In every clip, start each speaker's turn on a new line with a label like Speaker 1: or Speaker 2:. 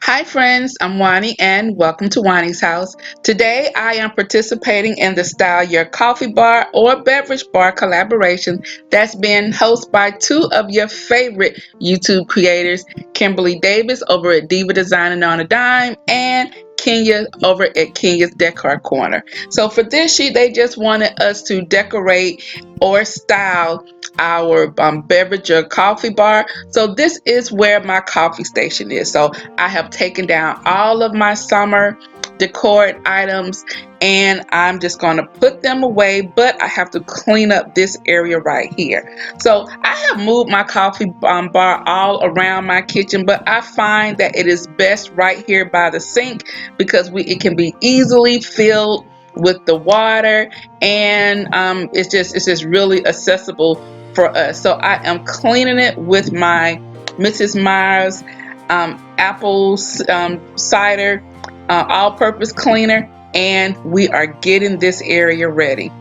Speaker 1: Hi friends, I'm Juani and welcome to Juani's house. Today I am participating in the Style Your Coffee Bar or Beverage Bar collaboration that's been hosted by two of your favorite YouTube creators, Kimberly Davis over at Diva Designing on a Dime and Kenya over at Kenya's Decor Corner. So for this sheet, they just wanted us to decorate or style our beverage or coffee bar. So this is where my coffee station is. So I have taken down all of my summer decor items and I'm just going to put them away, but I have to clean up this area right here. So I have moved my coffee bar all around my kitchen, but I find that it is best right here by the sink because it can be easily filled with the water, and it's just really accessible for us. So I am cleaning it with my Mrs. Myers apple cider all-purpose cleaner, and we are getting this area ready.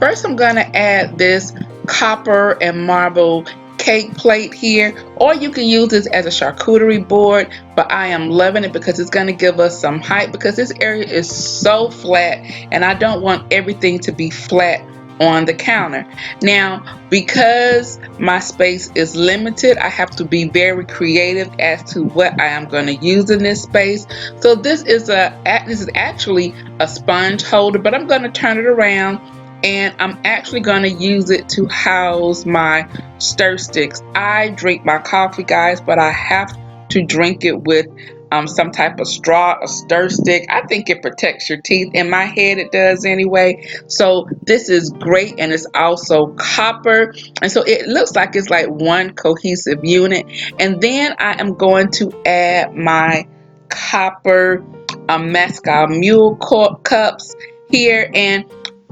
Speaker 1: First I'm going to add this copper and marble cake plate here, or you can use this as a charcuterie board, but I am loving it because it's going to give us some height because this area is so flat and I don't want everything to be flat on the counter. Now, because my space is limited, I have to be very creative as to what I am going to use in this space. So this is actually a sponge holder, but I'm going to turn it around and I'm actually going to use it to house my stir sticks. I drink my coffee, guys, but I have to drink it with some type of straw or stir stick. I think it protects your teeth. In my head it does anyway. So this is great, and it's also copper, and so it looks like it's like one cohesive unit. And then I am going to add my copper Mezcal mule cups here, and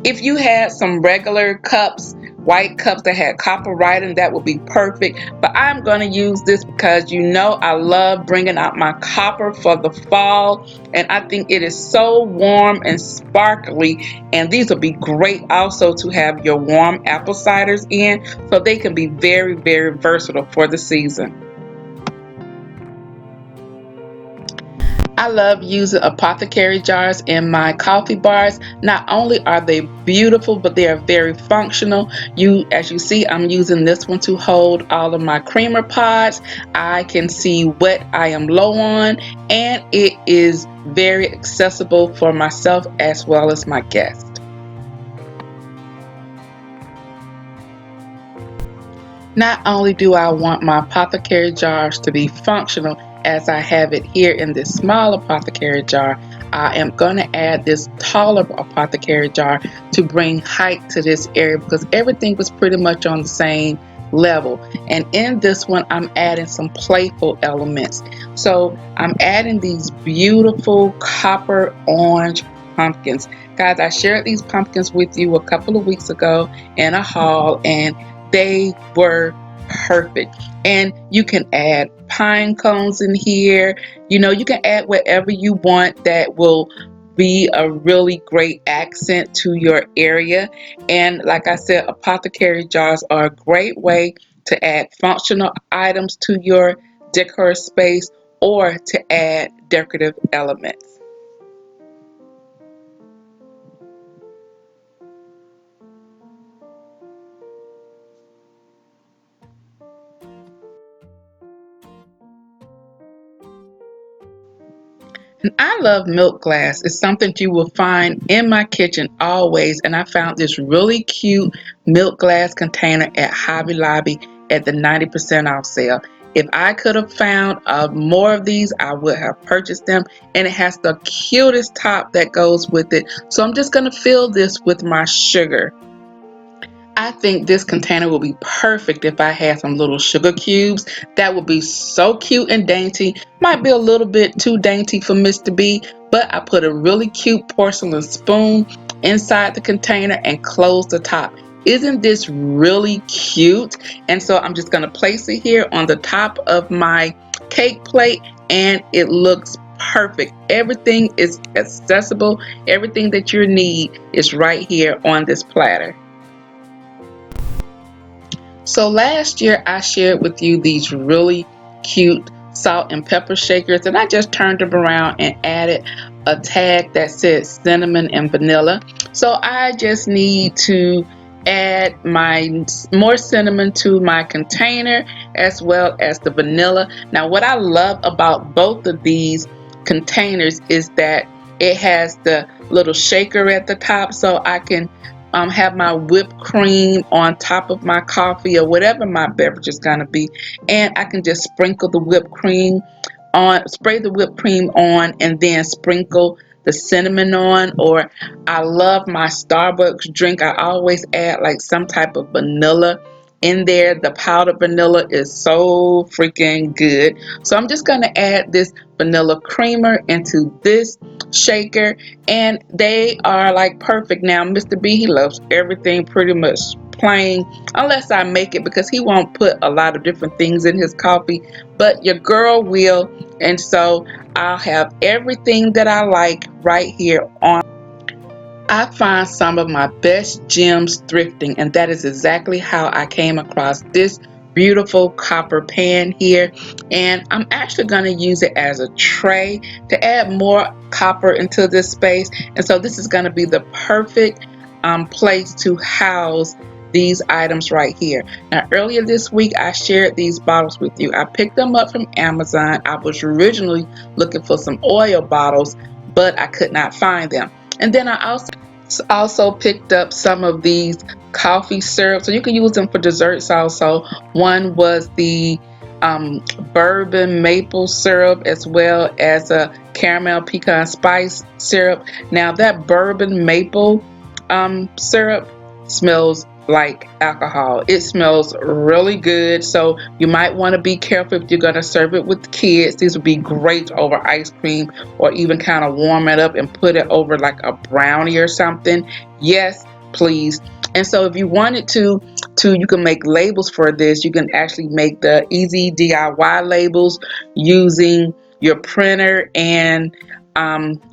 Speaker 1: if you had some regular cups, white cups that had copper writing, that would be perfect. But I'm going to use this because you know I love bringing out my copper for the fall. And I think it is so warm and sparkly. And these will be great also to have your warm apple ciders in. So they can be very, very versatile for the season. I love using apothecary jars in my coffee bars. Not only are they beautiful, but they are very functional. As you see, I'm using this one to hold all of my creamer pods. I can see what I am low on, and it is very accessible for myself as well as my guests. Not only do I want my apothecary jars to be functional as I have it here in this small apothecary jar, I am going to add this taller apothecary jar to bring height to this area because everything was pretty much on the same level. And in this one I'm adding some playful elements. So I'm adding these beautiful copper orange pumpkins. Guys, I shared these pumpkins with you a couple of weeks ago in a haul, and they were perfect. And you can add pine cones in here. You know, you can add whatever you want that will be a really great accent to your area. And like I said, apothecary jars are a great way to add functional items to your decor space or to add decorative elements. And I love milk glass. It's something you will find in my kitchen always. And I found this really cute milk glass container at Hobby Lobby at the 90% off sale. If I could have found more of these, I would have purchased them. And it has the cutest top that goes with it. So I'm just going to fill this with my sugar. I think this container will be perfect if I had some little sugar cubes. That would be so cute and dainty. Might be a little bit too dainty for Mr. B, but I put a really cute porcelain spoon inside the container and close the top. Isn't this really cute? And so I'm just going to place it here on the top of my cake plate, and it looks perfect. Everything is accessible. Everything that you need is right here on this platter. So last year I shared with you these really cute salt and pepper shakers, and I just turned them around and added a tag that said cinnamon and vanilla. So I just need to add my more cinnamon to my container as well as the vanilla. Now what I love about both of these containers is that it has the little shaker at the top, so I can have my whipped cream on top of my coffee or whatever my beverage is going to be, and I can just sprinkle the whipped cream on, spray the whipped cream on, and then sprinkle the cinnamon on. Or I love my Starbucks drink, I always add like some type of vanilla in there. The powdered vanilla is so freaking good. So I'm just going to add this vanilla creamer into this shaker, and they are like perfect. Now Mr. B, he loves everything pretty much plain unless I make it, because he won't put a lot of different things in his coffee, but your girl will. And so I'll have everything that I like right here on. I find some of my best gems thrifting, and that is exactly how I came across this beautiful copper pan here. And I'm actually going to use it as a tray to add more copper into this space. And so this is going to be the perfect place to house these items right here. Now earlier this week I shared these bottles with you. I picked them up from Amazon. I was originally looking for some oil bottles, but I could not find them. And then I also picked up some of these coffee syrups, so you can use them for desserts also. One was the bourbon maple syrup, as well as a caramel pecan spice syrup. Now that bourbon maple syrup smells like alcohol. It smells really good, so you might want to be careful if you're going to serve it with kids. These would be great over ice cream, or even kind of warm it up and put it over like a brownie or something. Yes, please. And so if you wanted to you can make labels for this. You can actually make the easy DIY labels using your printer and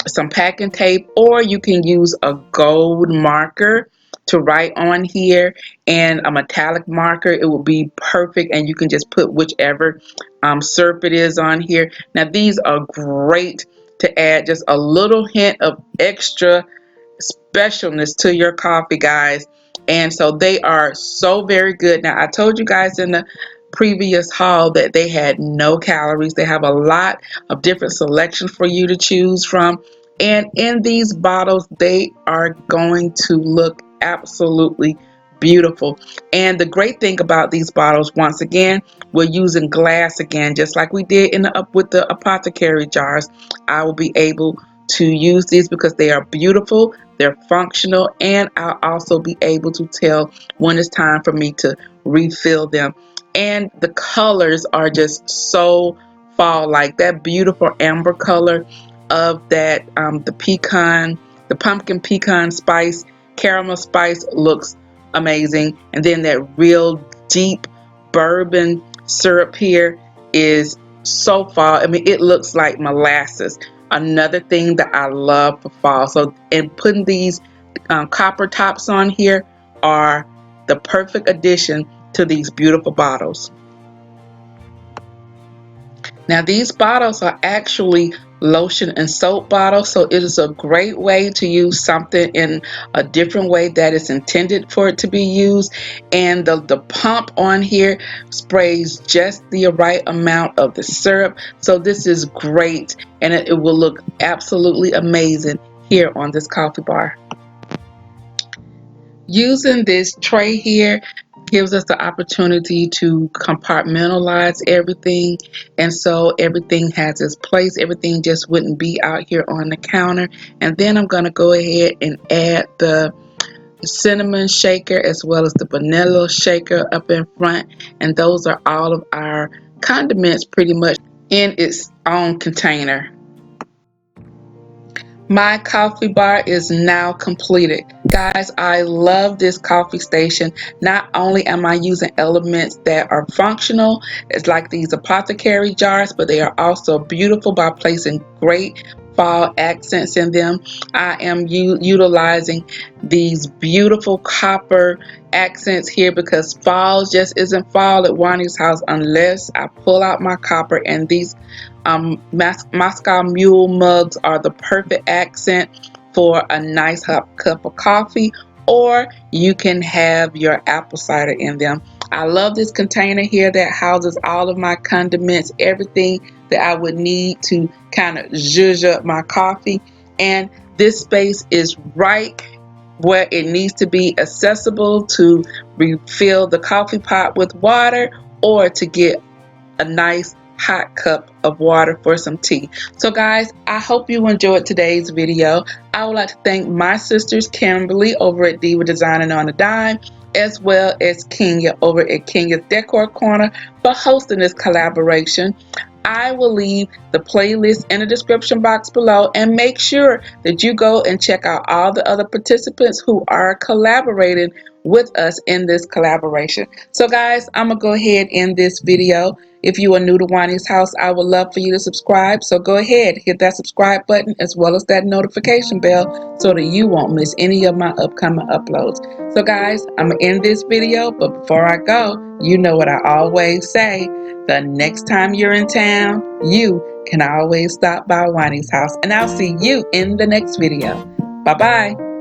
Speaker 1: some packing tape, or you can use a gold marker to write on here, and a metallic marker. It will be perfect, and you can just put whichever syrup it is on here. Now these are great to add just a little hint of extra specialness to your coffee, guys. And so they are so very good. Now I told you guys in the previous haul that they had no calories. They have a lot of different selections for you to choose from, and in these bottles they are going to look absolutely beautiful. And the great thing about these bottles, once again, we're using glass again, just like we did in the with the apothecary jars. I will be able to use these because they are beautiful, they're functional, and I'll also be able to tell when it's time for me to refill them. And the colors are just so fall, like that beautiful amber color of that the pumpkin pecan spice, caramel spice looks amazing. And then that real deep bourbon syrup here is so fall. I mean, it looks like molasses. Another thing that I love for fall. So, and putting these copper tops on here are the perfect addition to these beautiful bottles. Now these bottles are actually lotion and soap bottles, so it is a great way to use something in a different way that is intended for it to be used. And the pump on here sprays just the right amount of the syrup, so this is great, and it will look absolutely amazing here on this coffee bar. Using this tray here gives us the opportunity to compartmentalize everything, and so everything has its place. Everything just wouldn't be out here on the counter. And then I'm going to go ahead and add the cinnamon shaker as well as the vanilla shaker up in front, and those are all of our condiments pretty much in its own container. My coffee bar is now completed. Guys, I love this coffee station. Not only am I using elements that are functional, it's like these apothecary jars, but they are also beautiful by placing great fall accents in them. I am utilizing these beautiful copper accents here because fall just isn't fall at Juani's house unless I pull out my copper, and these Moscow Mule mugs are the perfect accent for a nice hot cup of coffee, or you can have your apple cider in them. I love this container here that houses all of my condiments, everything that I would need to kind of zhuzh up my coffee. And this space is right where it needs to be, accessible to refill the coffee pot with water or to get a nice hot cup of water for some tea. So guys, I hope you enjoyed today's video. I would like to thank my sisters Kimberly over at Diva Designing on a Dime, as well as Kenya over at Kenya's Decor Corner for hosting this collaboration. I will leave the playlist in the description box below, and make sure that you go and check out all the other participants who are collaborating with us in this collaboration. So guys, I'm gonna go ahead and end this video. If you are new to Juani's house, I would love for you to subscribe. So go ahead, hit that subscribe button as well as that notification bell so that you won't miss any of my upcoming uploads. So guys, I'm gonna end this video, but before I go, you know what I always say. The next time you're in town, you can always stop by Juani's house, and I'll see you in the next video. Bye-bye.